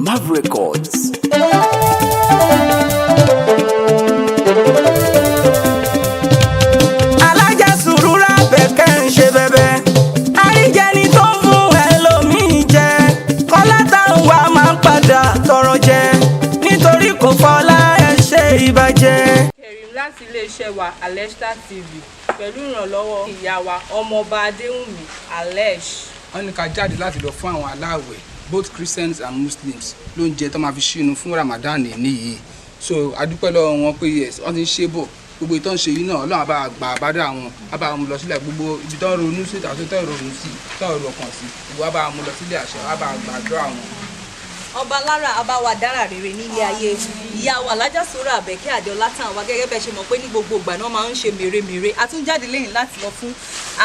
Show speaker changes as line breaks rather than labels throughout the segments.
Mav Records.
Alájà sùúrùrà bẹ̀kẹ́ ń ṣe bẹ̀bẹ̀. Àríjẹni tó ń fún ẹlòmíì jẹ. Kọ́lá táwọn wa máa ń padà tọrọ jẹ. Nítorí kò fọlá ẹ ṣe ìbàjẹ́.
Láti iléeṣẹ́ wa Alesh TV pẹ̀lú ìrànlọ́wọ́ ìyá wa ọmọọba Adéwùnmí Alesh.
Wọ́n ní ká jáde láti lọ fún àwọn aláàwẹ̀ both Christians and Muslims lóúnjẹ tó máa fi ṣínú fún Ramadan nìyí. So adúpẹ́ lọ́wọ́ wọn pé yes wọ́n ti ń ṣe bọ̀ gbogbo ìtàn ṣe yìí náà Ọlọ́run àbá àgbà àbádà wọn àbá wọn lọ sílẹ̀ gbogbo ibi tó ń ronú sí àti tó ń ronú sí tó ń rọkàn sí gbogbo àbá wọn lọ sílẹ̀ àṣẹ àbá àgbàdúrà wọn.
Ọba lára abáwa dára rere nílé ayé ìyá wa Alájà Sùúrà Àbẹ̀kẹ́ Àdéọlá tàn wá gẹ́gẹ́ bẹ́ẹ̀ ṣe mọ̀ pé ní gbogbo ìgbà náà máa ń ṣe mèremère a tún jáde lẹ́yìn láti lọ fún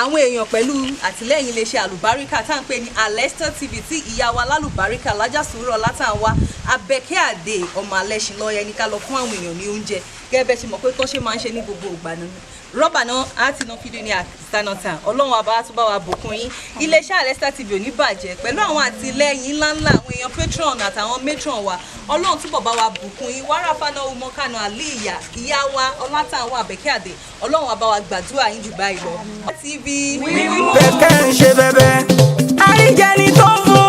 àwọn èèyàn pẹ̀lú àtìlẹ́yìn iléeṣẹ́ àlùbáríkà tá à ń pè ní Alesh TV tí ìyá wa lálùbáríkà Alájà Sùúrà Látànwá Àbẹ̀kẹ́ Àdé ọmọ Alẹ́ṣin lọ́yẹ ní ká lọ fún àwọn èèyàn ní oúnjẹ gẹ́gẹ́ bẹ́ẹ̀ ṣe mọ̀ pé tó ṣe máa ń ṣe ní gbogbo ìgbà náà rọ́bà náà á ti ná fídíò ní àtìsánátà ọlọ́run àbá tó bá wa bùkún yín iléeṣẹ́ Alesh TV ò ní bàjẹ́ pẹ̀lú àwọn àtìlẹ́yìn ńláńlá àwọn èèyàn patron àtàwọn matron wa ọlọ́run túbọ̀ bá wa bùkún yín wàrà fana umokano àlíyà ìyá wa Ọlátànwá Àbẹ̀kẹ́ Àdé ọlọ́run àbá wa gbàdúrà yín jù báyìí lọ. TV
bẹ̀kẹ́ ń ṣe bẹ̀bẹ̀. Àríjẹni tó ń fún